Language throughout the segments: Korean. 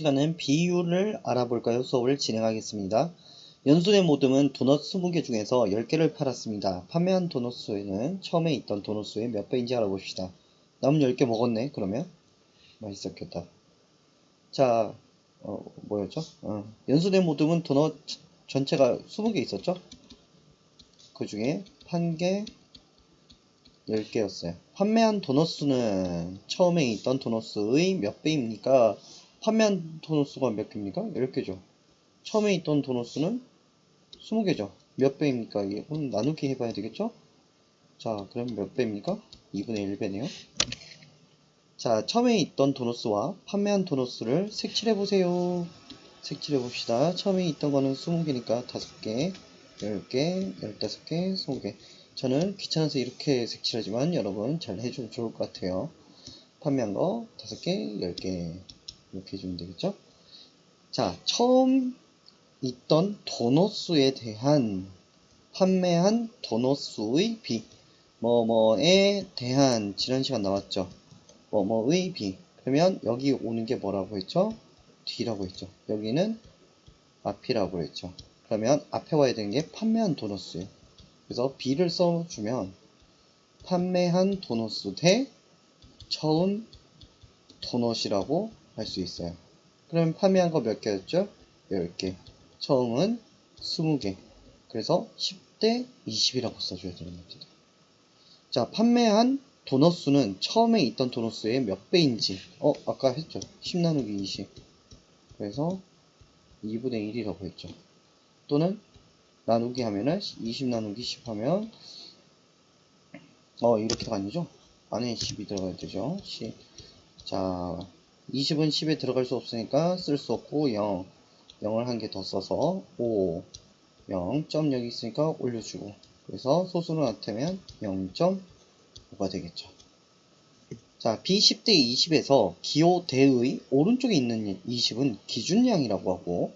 시간은 비율을 알아볼까요? 수업을 진행하겠습니다. 연수의 모듬은 도넛 20개 중에서 10개를 팔았습니다. 판매한 도넛 수는 처음에 있던 도넛 수의 몇 배인지 알아봅시다. 남은 10개 먹었네. 그러면 맛있었겠다. 자, 뭐였죠? 연수의 모듬은 도넛 전체가 20개 있었죠? 그 중에 판 게 10개였어요. 판매한 도넛 수는 처음에 있던 도넛 수의 몇 배입니까? 판매한 도넛 수가 몇 개입니까? 10개죠. 처음에 있던 도넛 수는 20개죠. 몇 배입니까? 이게 그럼 나누기 해봐야 되겠죠? 자, 그럼 몇 배입니까? 2분의 1배네요. 자, 처음에 있던 도넛 수와 판매한 도넛 수를 색칠해보세요. 색칠해봅시다. 처음에 있던 거는 20개니까 5개, 10개, 15개, 20개. 저는 귀찮아서 이렇게 색칠하지만 여러분 잘 해주면 좋을 것 같아요. 판매한 거 5개, 10개 이렇게 해주면 되겠죠? 자, 처음 있던 도넛 수에 대한 판매한 도넛 수의 비, 뭐뭐에 대한 지난 시간 나왔죠. 뭐뭐의 비. 그러면 여기 오는 게 뭐라고 했죠? 뒤라고 했죠. 여기는 앞이라고 했죠. 그러면 앞에 와야 되는 게 판매한 도넛 수예요. 그래서 비를 써주면 판매한 도넛 수 대 처음 도넛이라고 할 수 있어요. 그럼 판매한 거 몇 개였죠? 10개. 처음은 20개. 그래서 10대 20이라고 써줘야 되는 겁니다. 자, 판매한 도넛 수는 처음에 있던 도넛 수의 몇 배인지 아까 했죠. 10 나누기 20. 그래서 2분의 1이라고 했죠. 또는 나누기 하면은 20 나누기 10 하면 이렇게가 아니죠. 안에 10이 들어가야 되죠. 10. 자, 20은 10에 들어갈 수 없으니까 쓸 수 없고 0. 0을 한 개 더 써서 5. 0. 점 여기 있으니까 올려주고. 그래서 소수로 나타내면 0.5가 되겠죠. 자, B10대 20에서 기호 대의 오른쪽에 있는 20은 기준량이라고 하고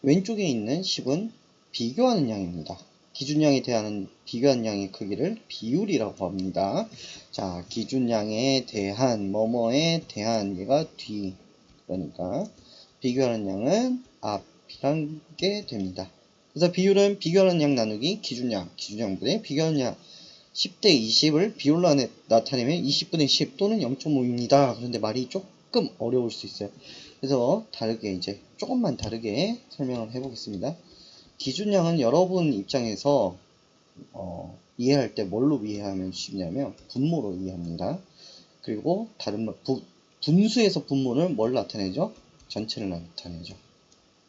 왼쪽에 있는 10은 비교하는 양입니다. 기준량에 대한 비교하는 양의 크기를 비율이라고 합니다. 자, 기준량에 대한 뭐뭐에 대한 얘가 뒤, 그러니까 비교하는 양은 앞이란 게 됩니다. 그래서 비율은 비교하는 양 나누기 기준량분의 비교하는 양. 10대 20을 비율로 나타내면 20분의 10 또는 0.5입니다. 그런데 말이 조금 어려울 수 있어요. 그래서 다르게 이제 조금만 다르게 설명을 해보겠습니다. 기준량은 여러분 입장에서 이해할 때 뭘로 이해하면 쉽냐면 분모로 이해합니다. 그리고 분수에서 분모를 뭘 나타내죠? 전체를 나타내죠.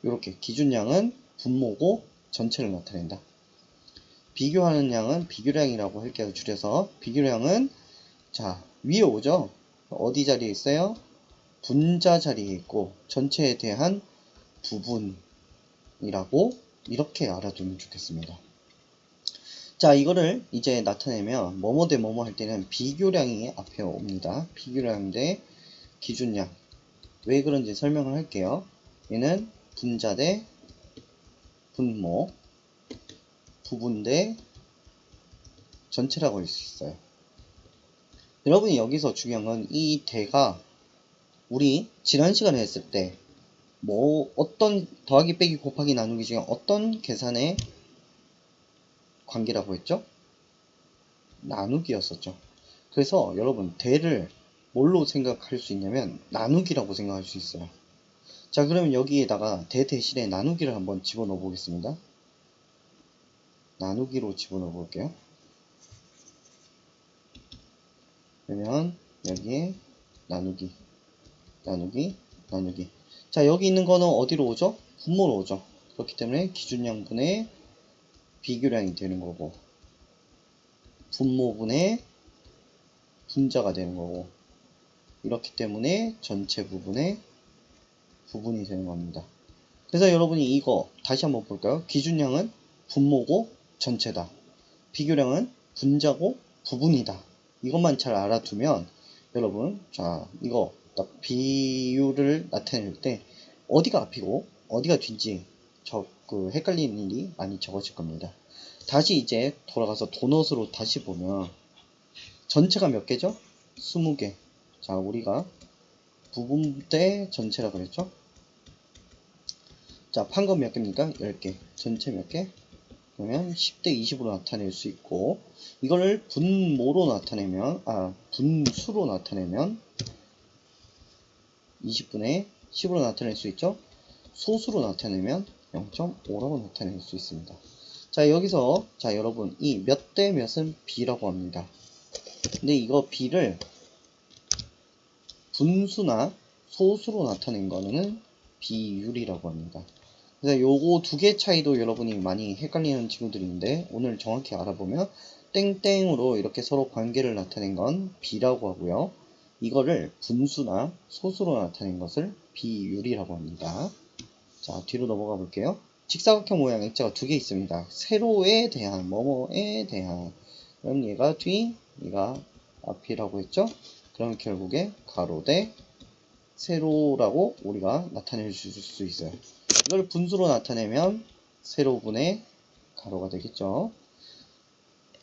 이렇게 기준량은 분모고 전체를 나타낸다. 비교하는 양은 비교량이라고 할게요. 줄여서 비교량은 자 위에 오죠. 어디 자리에 있어요? 분자 자리에 있고 전체에 대한 부분이라고 이렇게 알아두면 좋겠습니다. 자, 이거를 이제 나타내면 뭐뭐 대 뭐뭐 할 때는 비교량이 앞에 옵니다. 비교량 대 기준량. 왜 그런지 설명을 할게요. 얘는 분자 대 분모, 부분 대 전체라고 할 수 있어요. 여러분이 여기서 중요한 건 이 대가 우리 지난 시간에 했을 때 어떤 더하기 빼기 곱하기 나누기 중에 어떤 계산의 관계라고 했죠? 나누기였었죠. 그래서 여러분 대를 뭘로 생각할 수 있냐면 나누기라고 생각할 수 있어요. 자, 그러면 여기에다가 대 대신에 나누기를 한번 집어넣어 보겠습니다. 나누기로 집어넣어 볼게요. 그러면 여기에 나누기. 자, 여기 있는 거는 어디로 오죠? 분모로 오죠. 그렇기 때문에 기준량분의 비교량이 되는 거고 분모분의 분자가 되는 거고 이렇기 때문에 전체 부분의 부분이 되는 겁니다. 그래서 여러분이 이거 다시 한번 볼까요? 기준량은 분모고 전체다. 비교량은 분자고 부분이다. 이것만 잘 알아두면 여러분 자 이거 딱 비율을 나타낼 때 어디가 앞이고 어디가 뒤인지 헷갈리는 일이 많이 적어질 겁니다. 다시 이제 돌아가서 도넛으로 다시 보면 전체가 몇 개죠? 20개. 자, 우리가 부분 대 전체라 그랬죠? 자, 판 건 몇 개입니까? 10개. 전체 몇 개? 그러면 10대 20으로 나타낼 수 있고, 이걸 분모로 나타내면, 분수로 나타내면 20분의 10으로 나타낼 수 있죠? 소수로 나타내면 0.5라고 나타낼 수 있습니다. 자, 여기서, 자, 여러분, 이 몇 대 몇은 B라고 합니다. 근데 이거 B를 분수나 소수로 나타낸 거는 비율이라고 합니다. 그래서 요거 두 개 차이도 여러분이 많이 헷갈리는 친구들인데, 오늘 정확히 알아보면 땡땡으로 이렇게 서로 관계를 나타낸 건 B라고 하고요. 이거를 분수나 소수로 나타낸 것을 비율이라고 합니다. 자, 뒤로 넘어가 볼게요. 직사각형 모양 액자가 두 개 있습니다. 세로에 대한, 뭐뭐에 대한. 그럼 얘가 뒤, 얘가 앞이라고 했죠? 그럼 결국에 가로 대 세로라고 우리가 나타낼 수 있어요. 이걸 분수로 나타내면 세로분의 가로가 되겠죠.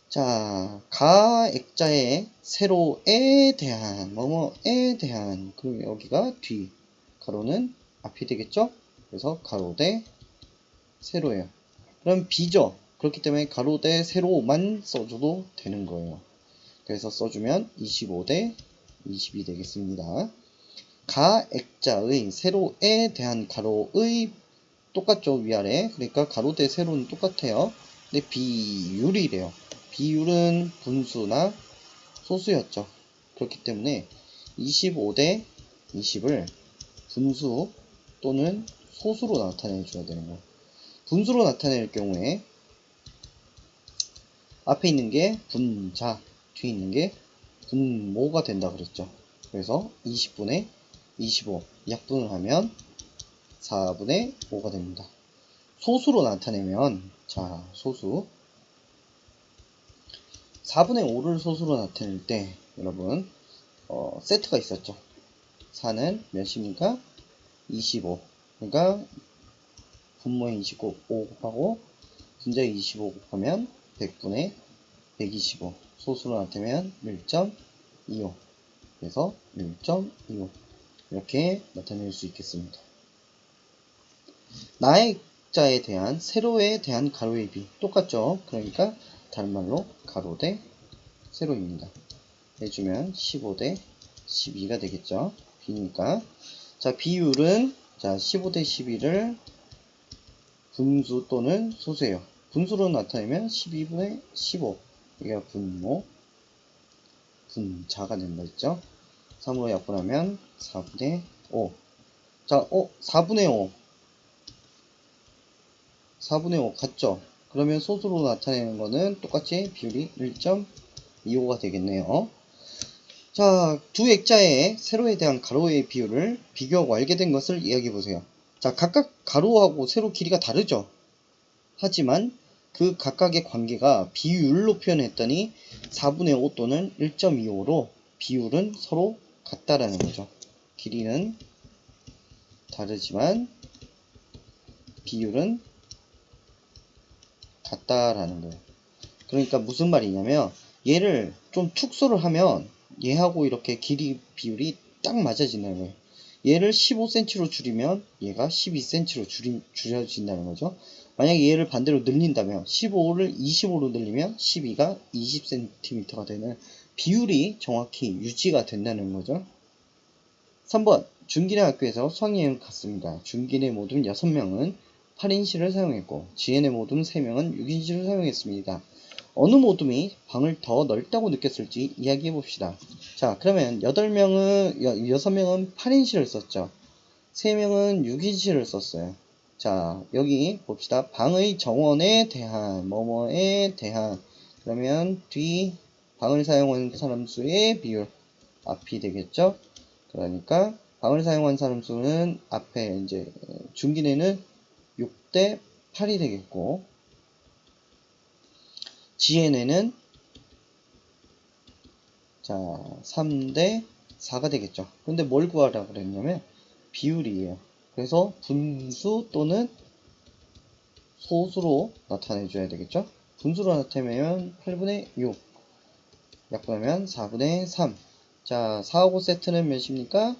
자, 가 액자의 세로에 대한, 뭐뭐에 대한, 그럼 여기가 뒤, 가로는 앞이 되겠죠? 그래서 가로 대 세로예요. 그럼 B죠. 그렇기 때문에 가로 대 세로만 써줘도 되는 거예요. 그래서 써주면 25 대 20이 되겠습니다. 가 액자의 세로에 대한 가로의 똑같죠, 위아래. 그러니까 가로 대 세로는 똑같아요. 근데 비율이래요. 비율은 분수나 소수였죠. 그렇기 때문에 25 대 20을 분수 또는 소수로 나타내 줘야 되는 거예요. 분수로 나타낼 경우에 앞에 있는 게 분자, 뒤에 있는 게 분모가 된다 그랬죠. 그래서 20분의 25 약분을 하면 4분의 5가 됩니다. 소수로 나타내면, 자, 소수 4분의 5를 소수로 나타낼 때 여러분 세트가 있었죠. 4는 몇입니까? 25. 그러니까 분모에 25 곱하고 분자에 25 곱하면 100분의 125. 소수로 나타내면 1.25. 그래서 1.25 이렇게 나타낼 수 있겠습니다. 나액자에 대한 세로에 대한 가로의 비 똑같죠. 그러니까 다른 말로 가로 대 세로입니다. 해주면 15 대 12가 되겠죠. B니까. 자, 비율은, 자, 15 대 12를 분수 또는 소수예요. 분수로 나타내면 12분의 15. 이게 분모, 분자가 된다 했죠. 3으로 약분하면 4분의 5. 자, 4분의 5. 4분의 5 같죠? 그러면 소수로 나타내는 거는 똑같이 비율이 1.25가 되겠네요. 자, 두 액자의 세로에 대한 가로의 비율을 비교하고 알게 된 것을 이야기해 보세요. 자, 각각 가로하고 세로 길이가 다르죠? 하지만 그 각각의 관계가 비율로 표현했더니 4분의 5 또는 1.25로 비율은 서로 같다라는 거죠. 길이는 다르지만 비율은 같다라는 거예요. 그러니까 무슨 말이냐면 얘를 좀 축소를 하면 얘하고 이렇게 길이 비율이 딱 맞아진다는 거예요. 얘를 15cm로 줄이면 얘가 12cm로 줄여진다는 거죠. 만약에 얘를 반대로 늘린다면 15를 25로 늘리면 12가 20cm가 되는 비율이 정확히 유지가 된다는 거죠. 3번 준기네 학교에서 수학여행을 갔습니다. 준기네 모든 6명은 8인실을 사용했고 지혜네 모든 3명은 6인실을 사용했습니다. 어느 모둠이 방을 더 넓다고 느꼈을지 이야기해 봅시다. 자, 그러면 6명은 8인실을 썼죠. 3명은 6인실을 썼어요. 자, 여기 봅시다. 방의 정원에 대한, 뭐뭐에 대한, 그러면 뒤 방을 사용한 사람 수의 비율, 앞이 되겠죠. 그러니까 방을 사용한 사람 수는 앞에 이제 중기내는 6대 8이 되겠고, 지혜내는 자 3대 4가 되겠죠. 근데 뭘 구하라 그랬냐면 비율이에요. 그래서 분수 또는 소수로 나타내 줘야 되겠죠. 분수로 나타내면 8분의 6 약분하면 4분의 3. 자, 4하고 세트는 몇입니까?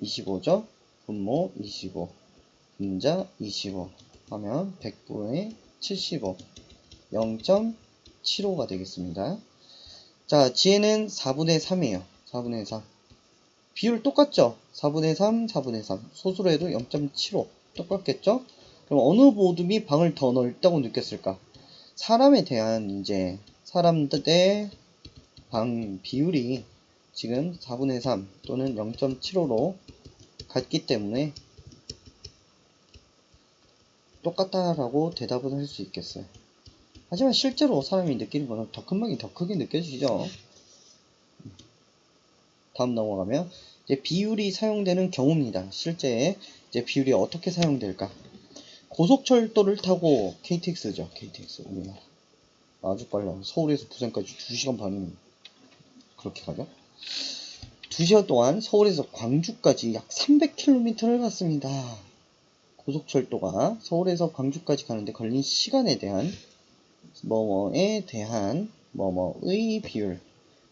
25죠. 분모 25. 분자 25 하면 100분의 75 0.75가 되겠습니다. 자, 지혜는 4분의 3이에요. 4분의 3. 비율 똑같죠? 4분의 3, 4분의 3. 소수로 해도 0.75. 똑같겠죠? 그럼 어느 모둠이 방을 더 넓다고 느꼈을까? 사람에 대한 이제 사람들의 방 비율이 지금 4분의 3 또는 0.75로 같기 때문에 똑같다라고 대답을 할 수 있겠어요. 하지만 실제로 사람이 느끼는 거는 더 큰 방이 더 크게 느껴지죠. 다음 넘어가면 이제 비율이 사용되는 경우입니다. 실제 이제 비율이 어떻게 사용될까? 고속철도를 타고 KTX죠. KTX 우리나라 아주 빨라. 서울에서 부산까지 2시간 반이면 그렇게 가죠. 2시간 동안 서울에서 광주까지 약 300km를 갔습니다. 고속철도가 서울에서 광주까지 가는데 걸린 시간에 대한 뭐뭐에 대한 뭐뭐의 비율,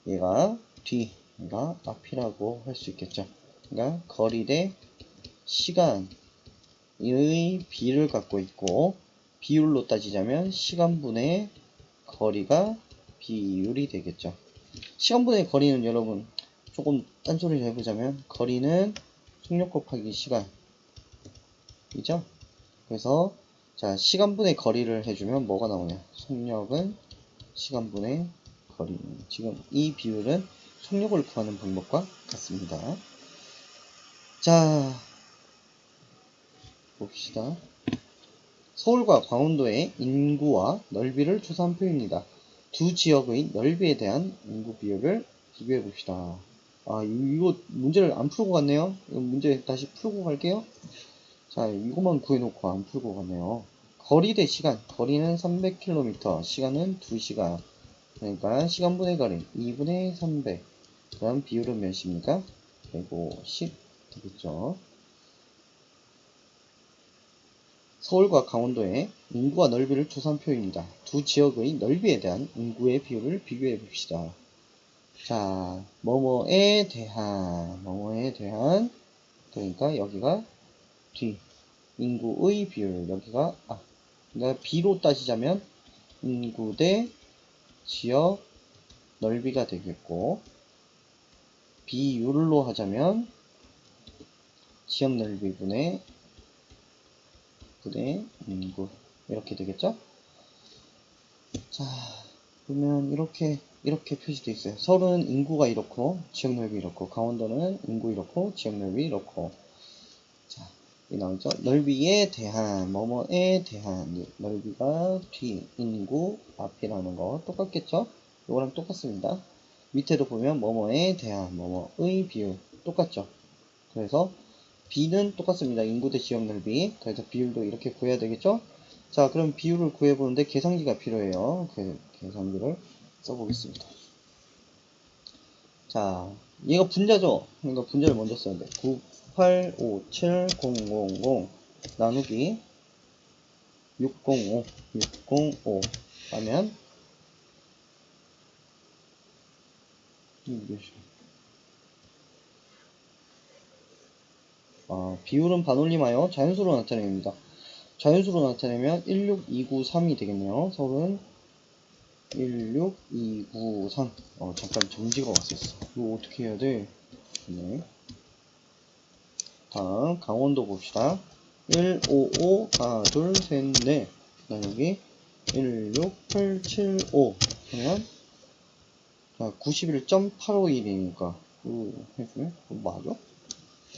얘가 뒤, 얘가 앞이라고 할 수 있겠죠. 그러니까 거리 대 시간의 비를 갖고 있고, 비율로 따지자면 시간분의 거리가 비율이 되겠죠. 시간분의 거리는 여러분 조금 딴소리를 해보자면 거리는 속력 곱하기 시간이죠. 그래서 자, 시간분의 거리를 해주면 뭐가 나오냐? 속력은 시간분의 거리. 지금 이 비율은 속력을 구하는 방법과 같습니다. 자, 봅시다. 서울과 강원도의 인구와 넓이를 조사한 표입니다. 두 지역의 넓이에 대한 인구 비율을 비교해 봅시다. 아, 이거 문제를 안 풀고 갔네요. 이거 문제 다시 풀고 갈게요. 자, 이것만 구해놓고 안 풀고 갔네요. 거리 대 시간. 거리는 300km, 시간은 2시간. 그러니까 시간분의 거리 2분의 300. 그럼 비율은 몇입니까? 150 되겠죠. 서울과 강원도의 인구와 넓이를 조사한 표입니다. 두 지역의 넓이에 대한 인구의 비율을 비교해 봅시다. 자, 뭐뭐에 대한, 그러니까 여기가 뒤, 인구의 비율, 여기가 앞. 그러니까 비로 따지자면 인구 대 지역 넓이가 되겠고, 비율로 하자면 지역 넓이 분의 인구, 이렇게 되겠죠? 자, 그러면 이렇게 표시되어 있어요. 서울은 인구가 이렇고 지역 넓이 이렇고, 강원도는 인구 이렇고 지역 넓이 이렇고. 자, 이 나오죠? 넓이에 대한 뭐뭐에 대한, 넓이가 뒤, 인구 앞이라는 거 똑같겠죠? 이거랑 똑같습니다. 밑에도 보면 뭐뭐에 대한 뭐뭐의 비율 똑같죠? 그래서 B는 똑같습니다. 인구 대 지역 넓이. 그래서 비율도 이렇게 구해야 되겠죠? 자, 그럼 비율을 구해보는데 계산기가 필요해요. 그 계산기를 써보겠습니다. 자, 얘가 분자죠? 그러니까 분자를 먼저 써야 돼. 9857000 나누기 605 하면 비율은 반올림하여 자연수로 나타냅니다. 자연수로 나타내면 16293이 되겠네요. 서울은 16293. 잠깐 정지가 왔었어. 이거 어떻게 해야 돼? 네. 다음 강원도 봅시다. 155 하나 둘 셋 넷 나누기 16875 하면 91.851이니까 해주면 맞아?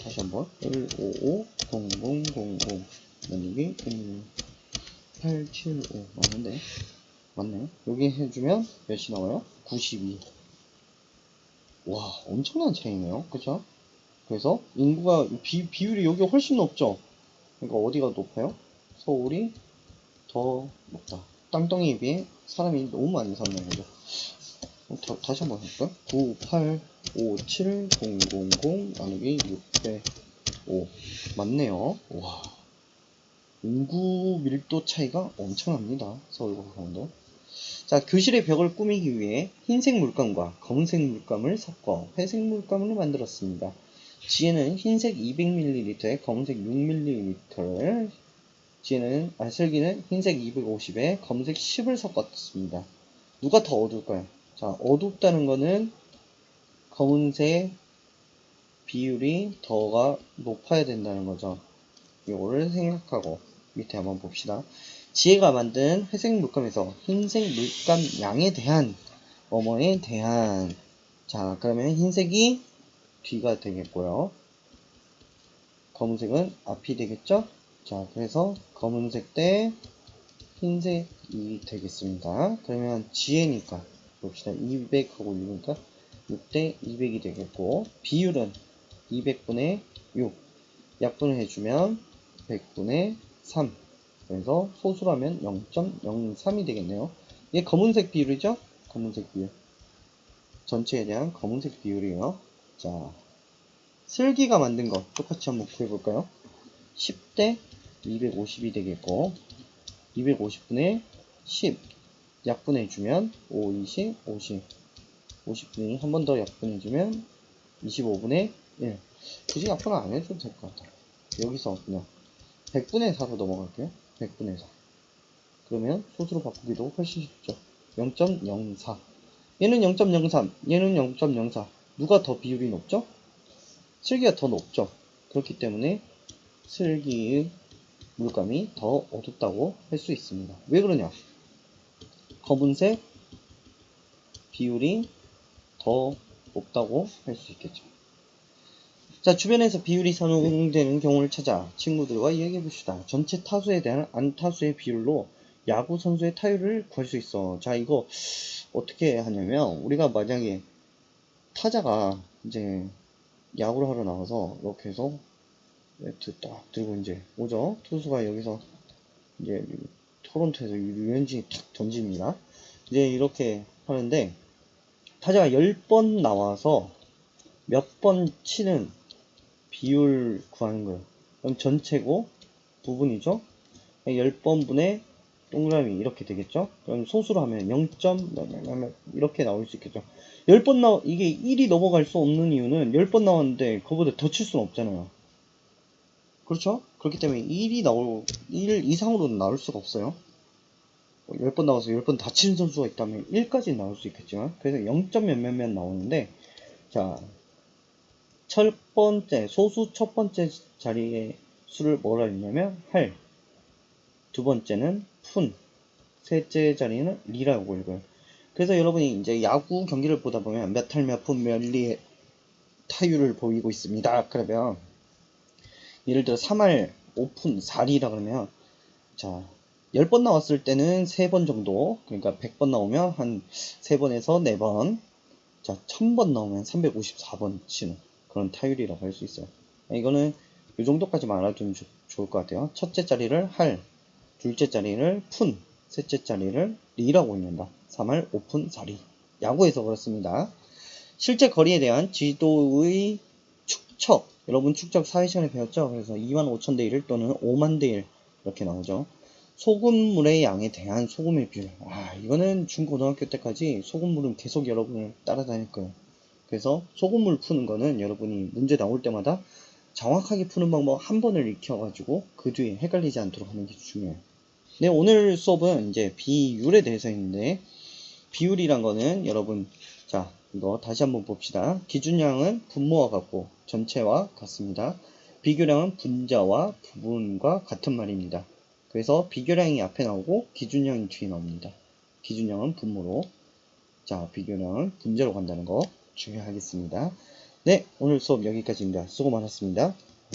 다시 한번 1550000 나누기 1875 맞는데? 맞네. 여기 해주면 몇이 나와요? 92. 와, 엄청난 차이네요. 그쵸? 그래서 인구가 비율이 여기 훨씬 높죠? 그러니까 어디가 높아요? 서울이 더 높다. 땅덩이에 비해 사람이 너무 많이 사는 거죠. 다시 한번 해볼까요? 9857000 나누기 605 맞네요. 와, 인구 밀도 차이가 엄청납니다. 서울과 강원도. 자, 교실의 벽을 꾸미기 위해 흰색 물감과 검은색 물감을 섞어 회색 물감을 만들었습니다. 지혜는 흰색 200ml에 검은색 6ml를 슬기는 흰색 250에 검은색 10을 섞었습니다. 누가 더 어두울까요? 자, 어둡다는 거는 검은색 비율이 더가 높아야 된다는 거죠. 이거를 생각하고 밑에 한번 봅시다. 지혜가 만든 회색 물감에서 흰색 물감 양에 대한 뭐뭐에 대한, 자, 그러면 흰색이 뒤가 되겠고요. 검은색은 앞이 되겠죠? 자, 그래서 검은색 대 흰색이 되겠습니다. 그러면 지혜니까 봅시다. 200하고 6이니까 6대 200이 되겠고, 비율은 200분의 6 약분을 해주면 100분의 3, 그래서 소수라면 0.03이 되겠네요. 이게 검은색 비율이죠? 검은색 비율, 전체에 대한 검은색 비율이에요. 자, 슬기가 만든 거 똑같이 한번 구해볼까요? 10대 250이 되겠고, 250분의 10 약분해주면 5, 20, 50, 50분의 한 번 더 약분해주면 25분의 1. 굳이 약분 안 해줘도 될 것 같아요. 여기서 그냥 100분의 4로 넘어갈게요. 100분의 4. 그러면 소수로 바꾸기도 훨씬 쉽죠. 0.04. 얘는 0.03, 얘는 0.04. 누가 더 비율이 높죠? 슬기가 더 높죠. 그렇기 때문에 슬기의 물감이 더 어둡다고 할 수 있습니다. 왜 그러냐? 검은색 비율이 더 높다고 할 수 있겠죠. 자, 주변에서 비율이 상응되는 경우를 찾아 친구들과 이야기해 봅시다. 전체 타수에 대한 안타수의 비율로 야구 선수의 타율을 구할 수 있어. 자, 이거 어떻게 하냐면, 우리가 만약에 타자가 이제 야구를 하러 나가서 이렇게 해서 배트 딱 들고 이제 오죠. 투수가 여기서 이제 토론토에서 유현진이 탁 던집니다. 이제 이렇게 하는데, 타자가 10번 나와서 몇 번 치는 비율 구하는 거예요. 그럼 전체고 부분이죠. 10번 분의 동그라미 이렇게 되겠죠. 그럼 소수로 하면 0. 이렇게 나올 수 있겠죠. 10번 이게 1이 넘어갈 수 없는 이유는 10번 나왔는데 그거보다 더 칠 수는 없잖아요. 그렇죠? 그렇기 때문에 1 이상으로는 나올 수가 없어요. 10번 나와서 10번 다 치는 선수가 있다면 1까지 나올 수 있겠지만, 그래서 0. 몇몇몇 나오는데, 자, 소수 첫 번째 자리의 수를 뭐라 했냐면 할, 두 번째는 푼, 셋째 자리는 리라고 읽어요. 그래서 여러분이 이제 야구 경기를 보다 보면 몇 할 몇 푼 몇 리의 타율을 보이고 있습니다. 그러면 예를 들어 3할 5푼 4리라 그러면, 자, 10번 나왔을 때는 3번 정도, 그러니까 100번 나오면 한 3번에서 4번, 자, 1000번 나오면 354번 치는 그런 타율이라고 할 수 있어요. 이거는 이 정도까지만 알아두면 좋을 것 같아요. 첫째 자리를 할, 둘째 자리를 푼, 셋째 자리를 리라고 읽는다. 3할 5푼 4리. 야구에서 그렇습니다. 실제 거리에 대한 지도의 축척, 여러분 축척 4회시간에 배웠죠? 그래서 25,000대 1 또는 50,000대 1 이렇게 나오죠. 소금물의 양에 대한 소금의 비율. 이거는 중고등학교 때까지 소금물은 계속 여러분을 따라다닐 거예요. 그래서 소금물 푸는 거는 여러분이 문제 나올 때마다 정확하게 푸는 방법 한 번을 익혀가지고 그 뒤에 헷갈리지 않도록 하는 게 중요해요. 네, 오늘 수업은 이제 비율에 대해서 했는데, 비율이란 거는 여러분, 자, 이거 다시 한번 봅시다. 기준량은 분모와 같고 전체와 같습니다. 비교량은 분자와 부분과 같은 말입니다. 그래서 비교량이 앞에 나오고 기준량이 뒤에 나옵니다. 기준량은 분모로, 자, 비교량은 분자로 간다는 거 중요하겠습니다. 네, 오늘 수업 여기까지입니다. 수고 많았습니다.